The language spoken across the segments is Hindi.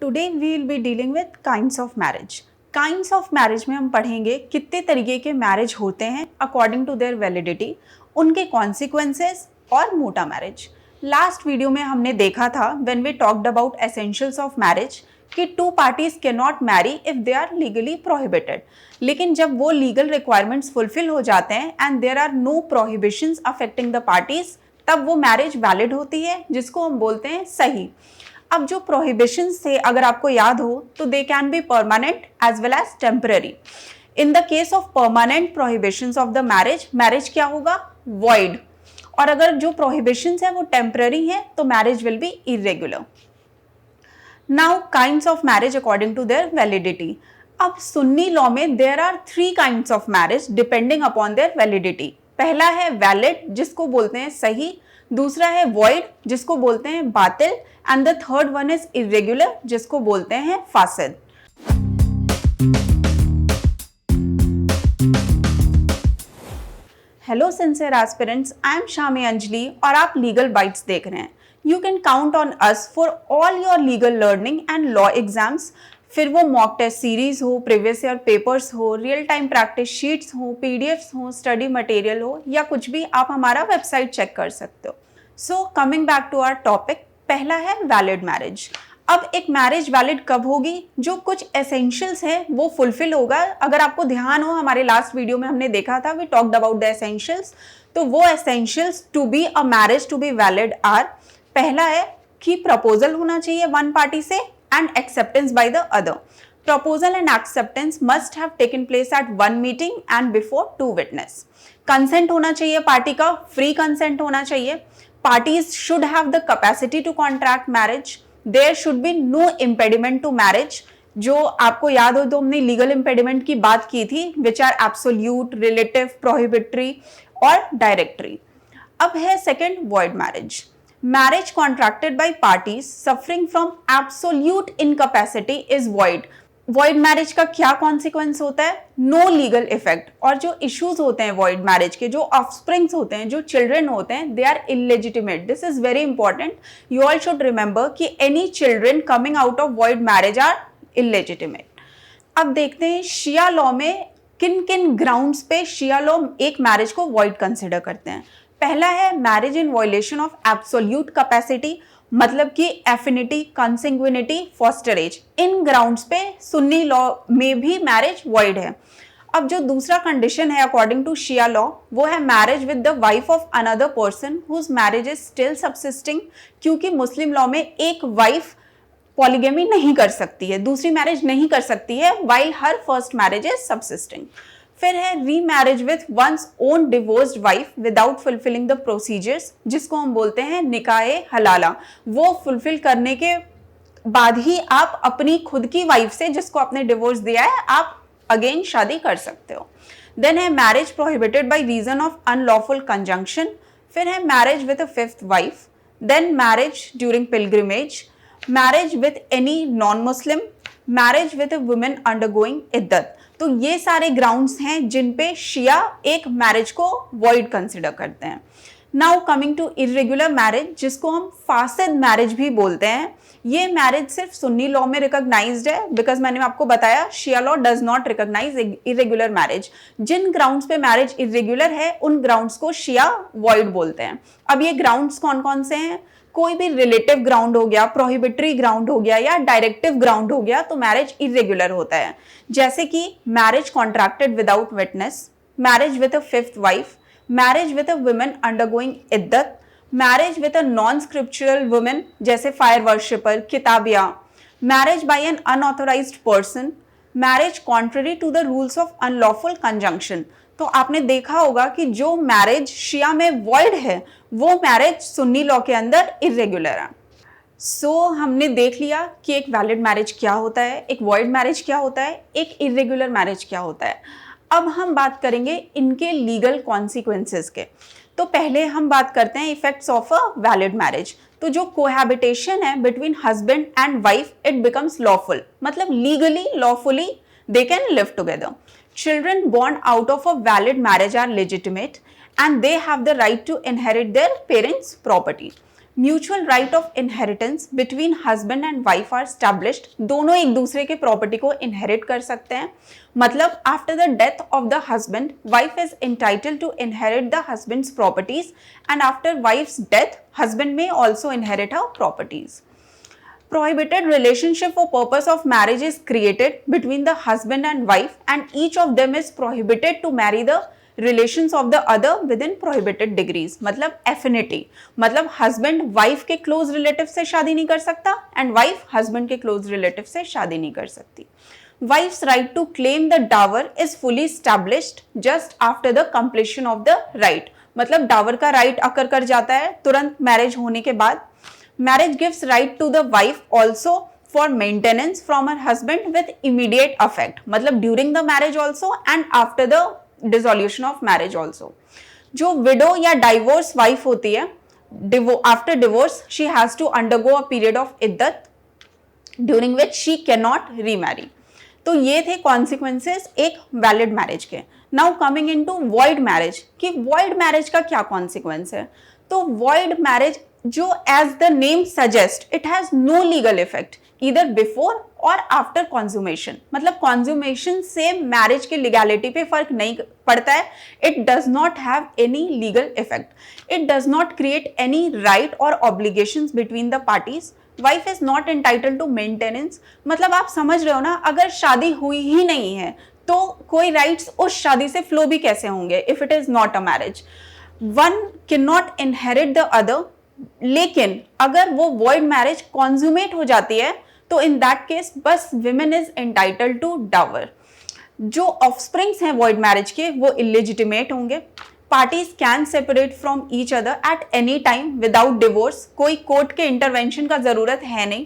Today we will be dealing with kinds of marriage. Kinds of marriage में हम पढ़ेंगे कितने तरीके के मैरिज होते हैं अकॉर्डिंग टू देयर वैलिडिटी, उनके कॉन्सिक्वेंसेस और मोटा मैरिज। लास्ट वीडियो में हमने देखा था when we talked about essentials of marriage कि two parties can not marry if they are legally prohibited, लेकिन जब वो लीगल रिक्वायरमेंट्स फुलफिल हो जाते हैं and there are no prohibitions affecting the parties, तब वो मैरिज वैलिड होती है, जिसको हम बोलते हैं सही। अब जो प्रोहिबिशंस थे अगर आपको याद हो तो they can be permanent as well as temporary. In the case of permanent prohibitions of the marriage क्या होगा? वॉइड। और अगर जो प्रोहिबिशंस है वो टेम्पररी है तो marriage will be irregular. Now kinds of marriage according to their validity. अब सुन्नी लॉ में there are 3 kinds of marriage depending upon their validity. पहला है वैलिड, जिसको बोलते हैं सही। दूसरा है वॉइड, जिसको बोलते हैं बातिल। And the third one is irregular, जिसको बोलते हैं फासिद। Hello sincere aspirants, I am Shami Anjali और आप लीगल बाइट्स देख रहे हैं। You can count on us for all your legal learning and law exams, फिर वो मॉक टेस्ट सीरीज हो, प्रीवियस ईयर पेपर्स हो, रियल टाइम प्रैक्टिस शीट्स हो, पीडीएफ्स हो, स्टडी मटेरियल हो या कुछ भी, आप हमारा वेबसाइट चेक कर सकते हो। So coming back to our topic, पहला है वैलिड मैरिज। अब एक मैरिज वैलिड कब होगी? जो कुछ एसेंशियल्स है वो फुलफिल होगा। अगर आपको ध्यान हो, हमारे लास्ट वीडियो में हमने देखा था, we talked about the essentials. तो वो essentials to be a marriage to be valid are, पहला है कि प्रपोजल होना चाहिए वन पार्टी से and acceptance by the other. Proposal and acceptance must have taken place at one meeting and before 2 witness. Consent होना चाहिए पार्टी का, फ्री कंसेंट होना चाहिए। Parties should have the capacity to contract marriage. There should be no impediment to marriage. जो आपको याद हो तो हमने लीगल इम्पेडिमेंट की बात की थी, which are absolute, relative, prohibitory और डायरेक्टरी। अब है second void marriage. Marriage contracted by parties suffering from absolute incapacity is void. Void marriage का क्या consequence होता है? No legal effect. और जो issues होते हैं void marriage के, जो offsprings होते हैं, जो children होते हैं, they are illegitimate. This is very important. You all should remember कि any children coming out of void marriage are illegitimate. अब देखते हैं शिया लॉ में किन किन ग्राउंड्स पे शिया लॉ एक मैरिज को void कंसिडर करते हैं। पहला है marriage in violation of absolute capacity, मतलब कि एफिनिटी, कंसिंग्विनिटी, फॉस्टरेज। इन ग्राउंड्स पे सुन्नी लॉ में भी मैरिज वॉइड है। अब जो दूसरा कंडीशन है अकॉर्डिंग टू शिया लॉ, वो है marriage with the wife of another person whose marriage is still subsisting, क्योंकि मुस्लिम लॉ में एक वाइफ पॉलीगेमी नहीं कर सकती है, दूसरी मैरिज नहीं कर सकती है, while her first marriage is subsisting. फिर है remarriage with one's own divorced wife without fulfilling the procedures, जिसको हम बोलते हैं निकाहे हलाला। वो फुलफिल करने के बाद ही आप अपनी खुद की वाइफ से, जिसको आपने डिवोर्स दिया है, आप अगेन शादी कर सकते हो। देन है marriage prohibited by reason of unlawful conjunction. फिर है marriage with a fifth wife. Then marriage during pilgrimage, marriage with any non Muslim, marriage with a women undergoing इद्दत। तो ये सारे ग्राउंड्स हैं जिन पे शिया एक मैरिज को वॉइड कंसिडर करते हैं। Now coming to irregular marriage, जिसको हम फासिद मैरिज भी बोलते हैं। ये मैरिज सिर्फ सुन्नी लॉ में रिकॉग्नाइज्ड है, बिकॉज मैंने आपको बताया Shia law does not recognise irregular marriage. जिन ग्राउंड्स पे मैरिज इरेगुलर है उन ग्राउंड्स को शिया वॉइड बोलते हैं। अब ये ग्राउंड्स कौन कौन से हैं? कोई भी रिलेटिव ग्राउंड हो गया, प्रोहिबिटरी ग्राउंड हो गया या डायरेक्टिव ग्राउंड हो गया, तो मैरिज इरेगुलर होता है। जैसे कि marriage contracted without witness, marriage with a fifth wife, marriage with a women undergoing इद्दत, marriage with a non scriptural women जैसे फायर वर्शिपर, किताबिया, marriage by an unauthorised person, marriage contrary to the rules of unlawful conjunction. तो आपने देखा होगा कि जो मैरिज शिया में वॉइड है वो मैरिज सुन्नी लॉ के अंदर इरेगुलर है। सो हमने देख लिया कि एक वैलिड मैरिज क्या होता है, एक वॉइड मैरिज क्या होता है, एक इरेगुलर मैरिज क्या होता है। अब हम बात करेंगे इनके लीगल कॉन्सिक्वेंसेस के। तो पहले हम बात करते हैं effects of a valid marriage. तो जो कोहैबिटेशन है between husband and wife, it becomes lawful, मतलब legally lawfully they can live together. Children born out of a valid marriage are legitimate and they have the right to inherit their parents' property. Mutual right of inheritance between husband and wife are established, दोनों एक दूसरे के प्रॉपर्टी को इनहेरिट कर सकते हैं। मतलब after the death of the husband wife is entitled to inherit the husband's properties and after wife's death husband may also inherit her properties. Prohibited relationship for purpose of marriage is created between the husband and wife and each of them is prohibited to marry the relations of the other within prohibited degrees। मतलब affinity, मतलब husband wife के close relative से शादी नहीं कर सकता and wife husband के close relative से शादी नहीं कर सकती। Wife's right to claim the dower is fully established just after the completion of the right। मतलब डावर का राइट अकर कर जाता है तुरंत मैरिज होने के बाद। Marriage gives right to the wife also for maintenance from her husband with immediate effect। मतलब during the marriage also and after the dissolution of marriage also। जो widow या divorce wife होती है, after divorce she has to undergo a period of iddat during which she cannot remarry। तो ये थे consequences एक valid marriage के। Now coming into void marriage, कि void marriage का क्या consequence है? तो void marriage जो as the name suggest it has no legal effect either before or after consummation. मतलब कॉन्ज्यूमेशन से मैरिज की लीगैलिटी पे फर्क नहीं पड़ता है। It does not have any legal effect. It does not create any right or obligations between the parties. Wife is not entitled to maintenance. मतलब आप समझ रहे हो ना, अगर शादी हुई ही नहीं है तो कोई राइट्स उस शादी से फ्लो भी कैसे होंगे if it is not a marriage. One can not inherit the other. लेकिन अगर वो वॉइड मैरिज कॉन्ज्यूमेट हो जाती है तो इन दैट केस बस women is entitled to dower. जो ऑफस्प्रिंग्स हैं वॉइड मैरिज के वो इलिजिटिमेट होंगे। Parties can separate from each other at any time without divorce. कोई कोर्ट के इंटरवेंशन का जरूरत है नहीं।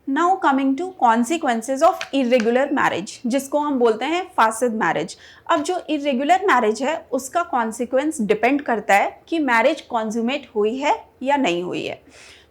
Now coming to consequences of irregular marriage, जिसको हम बोलते हैं फासिद मैरिज। अब जो इरेगुलर मैरिज है उसका कॉन्सिक्वेंस डिपेंड करता है कि मैरिज कॉन्ज्यूमेट हुई है या नहीं हुई है।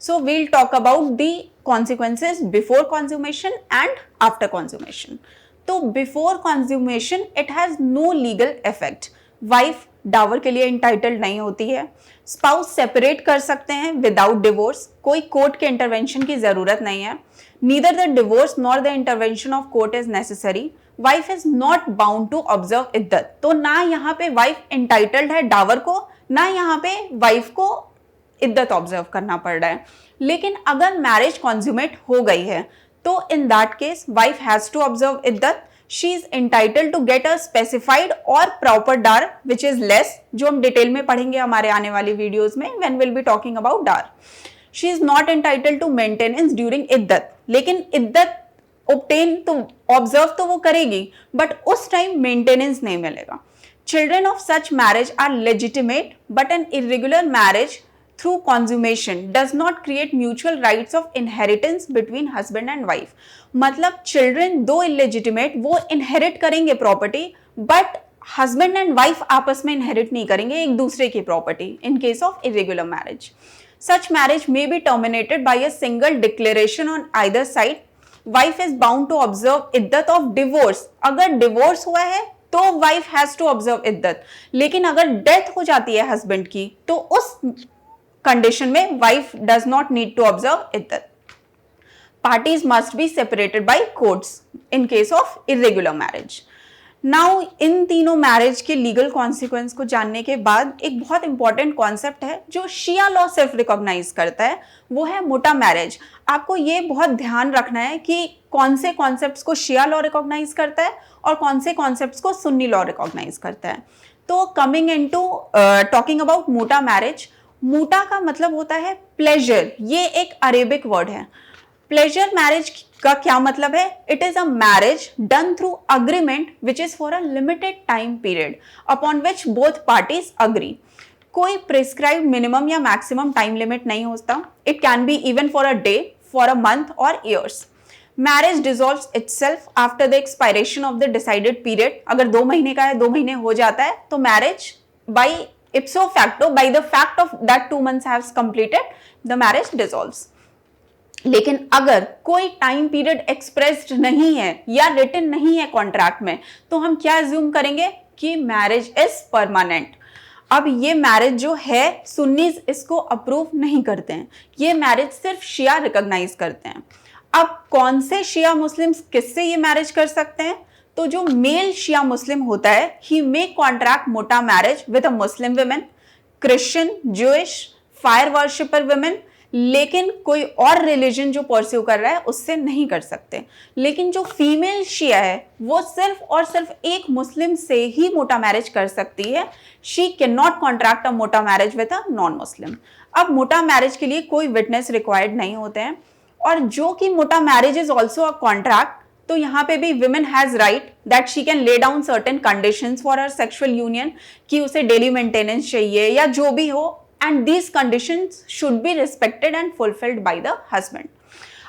So we'll talk about the consequences before consummation and after consummation. तो before consummation it has no legal effect. Wife dower के लिए इंटाइटल्ड नहीं होती है। स्पाउस सेपरेट कर सकते हैं विदाउट डिवोर्स। कोई कोर्ट के इंटरवेंशन की जरूरत नहीं है। Neither the divorce nor the intervention of court is necessary। Wife is not bound to observe इद्दत। तो ना यहाँ पे वाइफ इंटाइटल्ड है डावर को, ना यहाँ पे वाइफ को इद्दत ऑब्जर्व करना पड़ रहा है। लेकिन अगर मैरिज कॉन्ज्यूमेट हो गई है तो in that case wife has to observe इद्दत। She is entitled to get a specified or proper dower which is less, जो हम डिटेल में पढ़ेंगे हमारे आने वाली वीडियोज में when will be talking about dower. She is not entitled to maintenance during इद्दत। लेकिन इद्दत ऑब्टेन तो ऑब्जर्व तो वो करेगी बट उस टाइम मेंटेनेंस नहीं मिलेगा। Children of such marriage are legitimate but an irregular marriage through consummation does not create mutual rights of inheritance between husband and wife. मतलब चिल्ड्रन दो इलेजिटिमेट वो इनहेरिट करेंगे property but husband and wife आपस में इनहेरिट नहीं करेंगे एक दूसरे की property in case of irregular marriage. Such marriage may be terminated by a single declaration on either side। Wife is bound to observe iddat of divorce। अगर डिवोर्स हुआ है तो wife has to observe iddat। लेकिन अगर डेथ हो जाती है हस्बैंड की तो उस कंडीशन में wife does not need to observe iddat। Parties must be separated by courts in case of irregular marriage। Now in तीनों मैरिज के लीगल कॉन्सिक्वेंस को जानने के बाद एक बहुत इंपॉर्टेंट कॉन्सेप्ट है जो शिया लॉ सिर्फ रिकॉग्नाइज करता है, वो है मोटा मैरिज। आपको ये बहुत ध्यान रखना है कि कौन से कॉन्सेप्ट्स को शिया लॉ रिकॉग्नाइज करता है और कौन से कॉन्सेप्ट्स को सुन्नी लॉ रिकॉग्नाइज करता है। तो कमिंग इनटू टॉकिंग अबाउट मोटा मैरिज, मोटा का मतलब होता है प्लेजर। ये एक अरेबिक वर्ड है। प्लेजर मैरिज का क्या मतलब है? It is a marriage done through agreement which is for a limited time period upon which both parties agree. कोई प्रिस्क्राइब मिनिमम या मैक्सिमम टाइम लिमिट नहीं होता। It can be even for a day, for a month और years. Marriage dissolves itself after the expiration of the decided period. अगर 2 महीने का है, 2 महीने हो जाता है तो marriage by इप्सो facto, by the fact of that 2 months have completed, the marriage dissolves. लेकिन अगर कोई टाइम पीरियड एक्सप्रेस्ड नहीं है या रिटन नहीं है कॉन्ट्रैक्ट में तो हम क्या अज्यूम करेंगे कि मैरिज इज परमानेंट। अब ये मैरिज जो है सुन्नीज इसको अप्रूव नहीं करते हैं, ये मैरिज सिर्फ शिया रिकॉग्नाइज करते हैं। अब कौन से शिया मुस्लिम्स किससे ये मैरिज कर सकते हैं? तो जो मेल शिया मुस्लिम होता है, ही मे कॉन्ट्रैक्ट मोटा marriage with a Muslim women, Christian, Jewish, fire worshipper women, लेकिन कोई और रिलीजन जो परस्यू कर रहा है उससे नहीं कर सकते। लेकिन जो फीमेल शिया है वो सिर्फ और सिर्फ एक मुस्लिम से ही मोटा मैरिज कर सकती है। शी कैन नॉट कॉन्ट्रैक्ट अ मोटा marriage with a non Muslim. अब मोटा मैरिज के लिए कोई विटनेस रिक्वायर्ड नहीं होते हैं, और जो कि मोटा marriage is also a contract, तो यहाँ पे भी women has right that she can lay down certain conditions for her sexual union, कि उसे डेली मेंटेनेंस चाहिए या जो भी हो, and these conditions should be respected and fulfilled by the husband.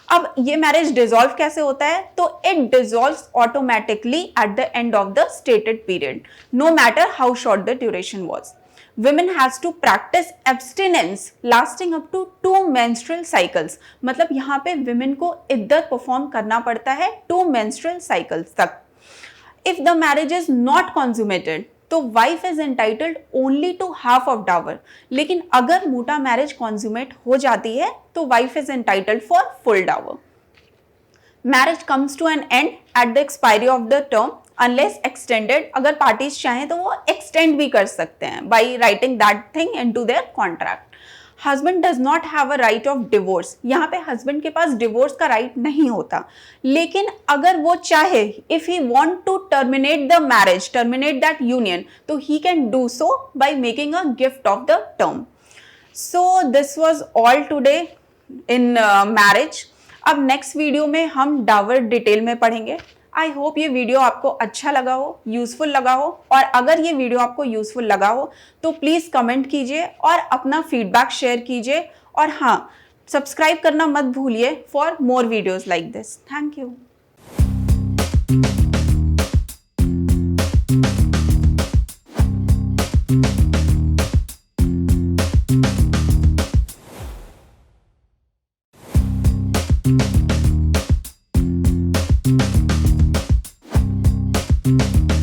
अब ये मैरिज डिसॉल्व कैसे होता है? तो it dissolves automatically at the end of the stated period, no matter how short the duration was. Women has to practice abstinence lasting up to 2 menstrual cycles। मतलब यहाँ पे women को इद्दत परफॉर्म करना पड़ता है 2 menstrual cycles तक। If the marriage is not consummated, तो wife is entitled only to half of dower. लेकिन अगर मोटा मैरिज कॉन्ज्यूमेट हो जाती है तो wife is entitled for full dower. Marriage comes to an end at the expiry of the term unless extended. अगर पार्टीज चाहें तो वो एक्सटेंड भी कर सकते हैं by writing that thing into their contract. Husband does not have a right of divorce. यहाँ पे हस्बैंड के पास डिवोर्स का राइट नहीं होता, लेकिन अगर वो चाहे, if he want to terminate the marriage, terminate that union, तो he can do so by making a gift of the term. So this was all today in marriage. अब नेक्स्ट वीडियो में हम डावर डिटेल में पढ़ेंगे। आई होप ये वीडियो आपको अच्छा लगा हो, यूजफुल लगा हो, और अगर ये वीडियो आपको यूजफुल लगा हो तो प्लीज़ कमेंट कीजिए और अपना फीडबैक शेयर कीजिए। और हाँ, सब्सक्राइब करना मत भूलिए for more videos like this. Thank you. Thank you.